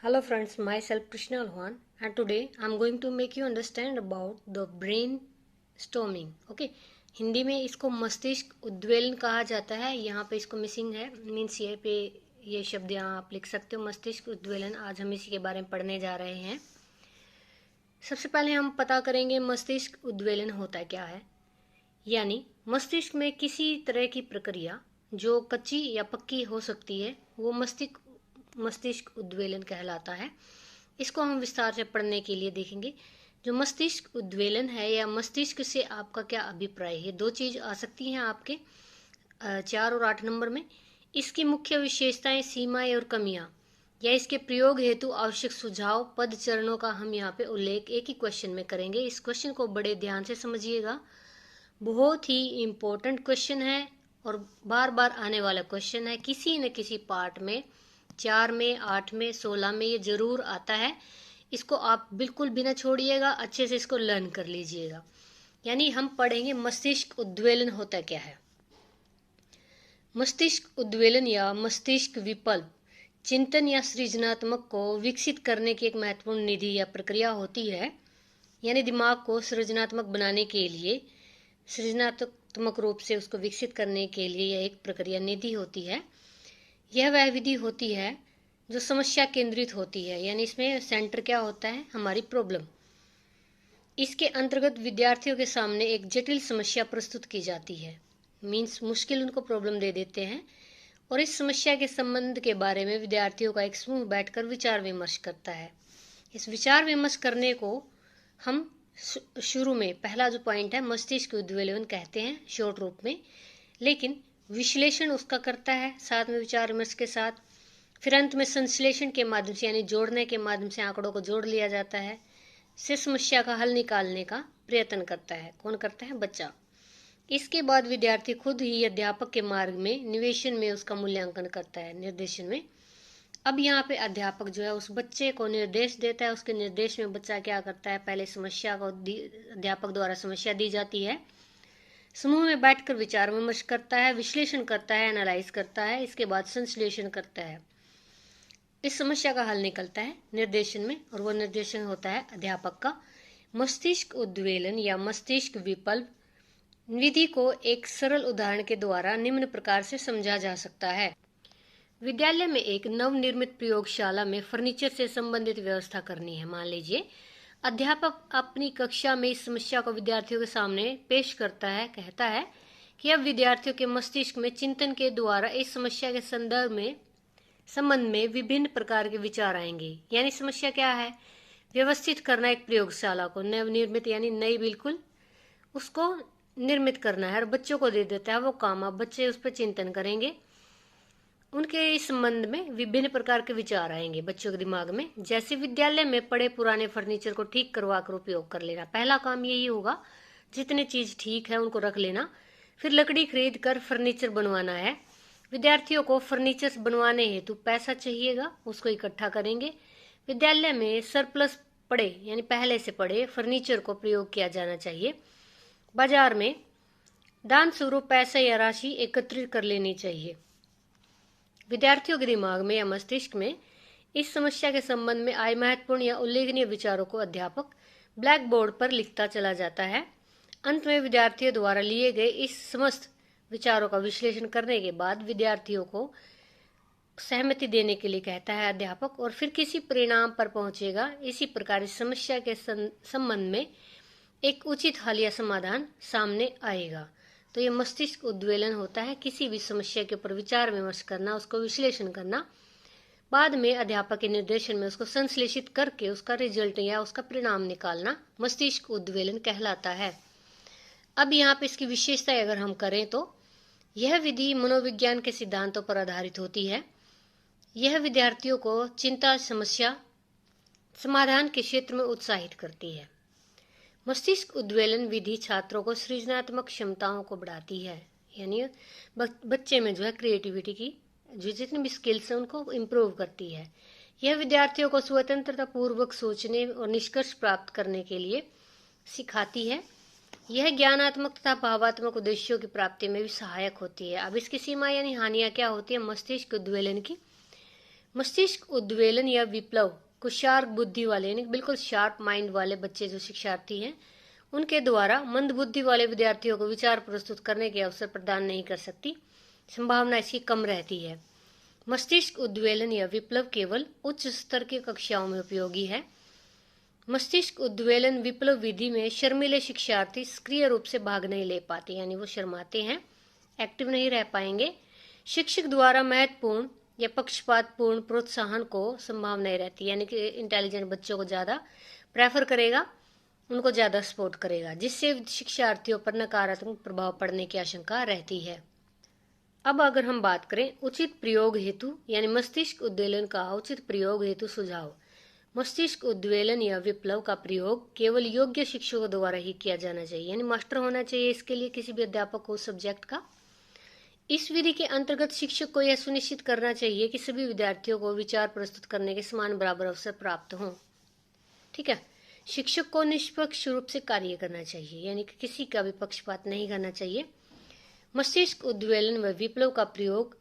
Hello friends, myself Krishna Alwan and today I'm going to make you understand about the brainstorming. Okay, Hindi में इसको मस्तिष्क उद्वेलन कहा जाता है। यहाँ पे इसको मिसिंग है, मीन्स ये पे ये शब्द यहाँ आप लिख सकते हो, मस्तिष्क उद्वेलन। आज हम इसी के बारे में पढ़ने जा रहे हैं। सबसे पहले हम पता करेंगे मस्तिष्क उद्वेलन होता क्या है। यानी मस्तिष्क में किसी तरह की प्रक्रिया जो कच्ची या पक्की हो सकती है वो मस्तिष्क उद्वेलन कहलाता है। इसको हम विस्तार से पढ़ने के लिए देखेंगे। जो मस्तिष्क उद्वेलन है या मस्तिष्क से आपका क्या अभिप्राय है, दो चीज आ सकती हैं आपके 4 और 8 नंबर में। इसकी मुख्य विशेषताएं, सीमाएं और कमियां या इसके प्रयोग हेतु आवश्यक सुझाव, पद चरणों का हम यहाँ पे उल्लेख एक ही क्वेश्चन में करेंगे। इस क्वेश्चन को बड़े ध्यान से समझिएगा, बहुत ही इम्पोर्टेंट क्वेश्चन है और बार बार आने वाला क्वेश्चन है। किसी न किसी पार्ट में 4 में, 8 में, 16 में ये जरूर आता है। इसको आप बिल्कुल भी ना छोड़िएगा, अच्छे से इसको लर्न कर लीजिएगा। यानी हम पढ़ेंगे मस्तिष्क उद्वेलन होता क्या है। मस्तिष्क उद्वेलन या मस्तिष्क विकल्प चिंतन या सृजनात्मक को विकसित करने की एक महत्वपूर्ण निधि या प्रक्रिया होती है। यानी दिमाग को सृजनात्मक बनाने के लिए, सृजनात्मक रूप से उसको विकसित करने के लिए यह एक प्रक्रिया निधि होती है। यह वह विधि होती है जो समस्या केंद्रित होती है। यानी इसमें सेंटर क्या होता है, हमारी प्रॉब्लम। इसके अंतर्गत विद्यार्थियों के सामने एक जटिल समस्या प्रस्तुत की जाती है, मीन्स मुश्किल उनको प्रॉब्लम दे देते हैं और इस समस्या के संबंध के बारे में विद्यार्थियों का एक समूह बैठकर विचार विमर्श करता है। इस विचार विमर्श करने को हम शुरू में पहला जो पॉइंट है मस्तिष्क उद्वेलन कहते हैं शॉर्ट रूप में, लेकिन विश्लेषण उसका करता है साथ में विचार विमर्श के साथ। फिर अंत में संश्लेषण के माध्यम से यानी जोड़ने के माध्यम से आंकड़ों को जोड़ लिया जाता है, से समस्या का हल निकालने का प्रयत्न करता है। कौन करता है, बच्चा। इसके बाद विद्यार्थी खुद ही अध्यापक के मार्ग में निवेशन में उसका मूल्यांकन करता है, निर्देशन में। अब यहाँ पे अध्यापक जो है उस बच्चे को निर्देश देता है। उसके निर्देश में बच्चा क्या करता है, पहले समस्या को अध्यापक द्वारा समस्या दी जाती है, समूह में बैठकर विचार विमर्श करता है, विश्लेषण करता है, एनालाइज करता है, इसके बाद संश्लेषण करता है। इस समस्या का हल निकलता है निर्देशन में और वो निर्देशन होता है अध्यापक का। मस्तिष्क उद्वेलन या मस्तिष्क विकल्प विधि को एक सरल उदाहरण के द्वारा निम्न प्रकार से समझा जा सकता है। विद्यालय में एक नवनिर्मित प्रयोगशाला में फर्नीचर से संबंधित व्यवस्था करनी है। मान लीजिए अध्यापक अपनी कक्षा में इस समस्या को विद्यार्थियों के सामने पेश करता है, कहता है कि अब विद्यार्थियों के मस्तिष्क में चिंतन के द्वारा इस समस्या के संबंध में विभिन्न प्रकार के विचार आएंगे। यानी समस्या क्या है, व्यवस्थित करना एक प्रयोगशाला को, नवनिर्मित यानी नई बिल्कुल उसको निर्मित करना है और बच्चों को दे देता है वो काम। अब बच्चे उस पर चिंतन करेंगे, उनके इस संबंध में विभिन्न प्रकार के विचार आएंगे बच्चों के दिमाग में। जैसे विद्यालय में पड़े पुराने फर्नीचर को ठीक करवा कर उपयोग कर लेना, पहला काम यही होगा। जितने चीज ठीक है उनको रख लेना। फिर लकड़ी खरीद कर फर्नीचर बनवाना है। विद्यार्थियों को फर्नीचर बनवाने हेतु पैसा चाहिएगा, उसको इकट्ठा करेंगे। विद्यालय में सरप्लस पड़े यानी पहले से पड़े फर्नीचर को प्रयोग किया जाना चाहिए। बाजार में दान स्वरूप पैसा या राशि एकत्रित कर लेनी चाहिए। विद्यार्थियों के दिमाग में या मस्तिष्क में इस समस्या के संबंध में आए महत्वपूर्ण या उल्लेखनीय विचारों को अध्यापक ब्लैक बोर्ड पर लिखता चला जाता है। अंत में विद्यार्थियों द्वारा लिए गए इस समस्त विचारों का विश्लेषण करने के बाद विद्यार्थियों को सहमति देने के लिए कहता है अध्यापक और फिर किसी परिणाम पर पहुंचेगा। इसी प्रकार इस समस्या के संबंध में एक उचित हल या समाधान सामने आएगा। तो ये मस्तिष्क उद्वेलन होता है, किसी भी समस्या के ऊपर विचार विमर्श करना, उसको विश्लेषण करना, बाद में अध्यापक के निर्देशन में उसको संश्लेषित करके उसका रिजल्ट या उसका परिणाम निकालना मस्तिष्क उद्वेलन कहलाता है। अब यहाँ पे इसकी विशेषता अगर हम करें तो यह विधि मनोविज्ञान के सिद्धांतों पर आधारित होती है। यह विद्यार्थियों को चिंता समस्या समाधान के क्षेत्र में उत्साहित करती है। मस्तिष्क उद्वेलन विधि छात्रों को सृजनात्मक क्षमताओं को बढ़ाती है। यानी बच्चे में जो है क्रिएटिविटी की जो जितनी भी स्किल्स है उनको इम्प्रूव करती है। यह विद्यार्थियों को स्वतंत्रता पूर्वक सोचने और निष्कर्ष प्राप्त करने के लिए सिखाती है। यह ज्ञानात्मक तथा भावात्मक उद्देश्यों की प्राप्ति में भी सहायक होती है। अब इसकी सीमा यानी हानियां क्या होती है मस्तिष्क उद्वेलन की। मस्तिष्क उद्वेलन या विप्लव को शार्प बुद्धि वाले यानी बिल्कुल शार्प माइंड वाले बच्चे जो शिक्षार्थी हैं उनके द्वारा मंद बुद्धि वाले विद्यार्थियों को विचार प्रस्तुत करने के अवसर प्रदान नहीं कर सकती, संभावना इसकी कम रहती है। मस्तिष्क उद्वेलन या विप्लव केवल उच्च स्तर की कक्षाओं में उपयोगी है। मस्तिष्क उद्वेलन विप्लव विधि में शर्मीले शिक्षार्थी सक्रिय रूप से भाग नहीं ले पाते, यानी वो शर्माते हैं, एक्टिव नहीं रह पाएंगे। शिक्षक द्वारा महत्वपूर्ण या पक्षपातपूर्ण प्रोत्साहन को संभावना नहीं रहती, यानी कि इंटेलिजेंट बच्चों को ज़्यादा प्रेफर करेगा, उनको ज़्यादा सपोर्ट करेगा, जिससे शिक्षार्थियों पर नकारात्मक प्रभाव पड़ने की आशंका रहती है। अब अगर हम बात करें उचित प्रयोग हेतु यानी मस्तिष्क उद्वेलन का उचित प्रयोग हेतु सुझाव। मस्तिष्क उद्वेलन या विप्लव का प्रयोग केवल योग्य शिक्षकों द्वारा ही किया जाना चाहिए, यानी मास्टर होना चाहिए इसके लिए किसी भी अध्यापक को सब्जेक्ट का। इस विधि के अंतर्गत शिक्षक को यह सुनिश्चित करना चाहिए कि सभी विद्यार्थियों को विचार प्रस्तुत करने के समान बराबर अवसर प्राप्त हों। ठीक है, शिक्षक को निष्पक्ष रूप से कार्य करना चाहिए, यानी कि किसी का भी पक्षपात नहीं करना चाहिए। मस्तिष्क उद्वेलन व विप्लव का प्रयोग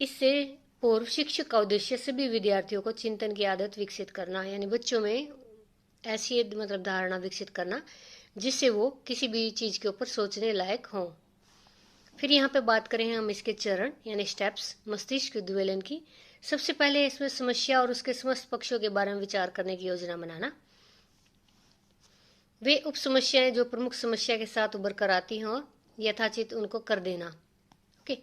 इससे पूर्व शिक्षक का उद्देश्य सभी विद्यार्थियों को चिंतन की आदत विकसित करना, यानी बच्चों में ऐसी धारणा विकसित करना जिससे वो किसी भी चीज के ऊपर सोचने लायक हों। फिर यहाँ पे बात करें हम इसके चरण यानी स्टेप्स मस्तिष्क उद्वेलन की। सबसे पहले इसमें समस्या और उसके समस्त पक्षों के बारे में विचार करने की योजना बनाना। वे उप समस्याएं जो प्रमुख समस्या के साथ उभर कर आती हैं और यथाचित उनको कर देना। ओके,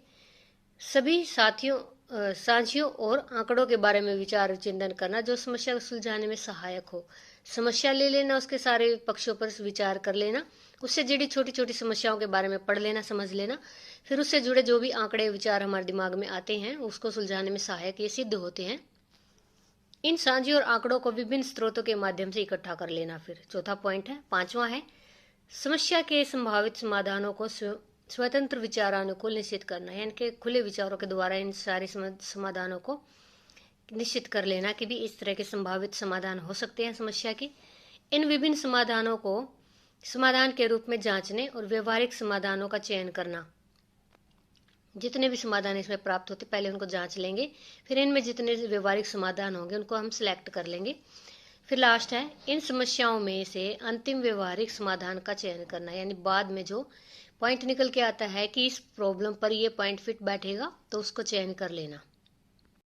सभी साझियों और आंकड़ों के बारे में विचार चिंतन करना जो समस्या को सुलझाने में सहायक हो। समस्या ले लेना, उसके सारे पक्षों पर विचार कर लेना, उससे जुड़ी छोटी छोटी समस्याओं के बारे में पढ़ लेना, समझ लेना, फिर उससे जुड़े जो भी आंकड़े विचार हमारे दिमाग में आते हैं उसको सुलझाने में सहायक ये सिद्ध होते हैं। इन साझी और आंकड़ों को विभिन्न स्रोतों के माध्यम से इकट्ठा कर लेना। फिर चौथा पॉइंट है, पांचवा है समस्या के संभावित समाधानों को स्वतंत्र विचारानुकूल निश्चित करना, यानी कि खुले विचारों के द्वारा इन सारे समाधानों को निश्चित कर लेना कि भी इस तरह के संभावित समाधान हो सकते हैं समस्या के। इन विभिन्न समाधानों को समाधान के रूप में जांचने और व्यवहारिक समाधानों का चयन करना। जितने भी समाधान इसमें प्राप्त होते पहले उनको जांच लेंगे, फिर इनमें जितने व्यवहारिक समाधान होंगे उनको हम सिलेक्ट कर लेंगे। फिर लास्ट है इन समस्याओं में से अंतिम व्यवहारिक समाधान का चयन करना, यानी बाद में जो पॉइंट निकल के आता है कि इस प्रॉब्लम पर ये पॉइंट फिट बैठेगा तो उसको चयन कर लेना।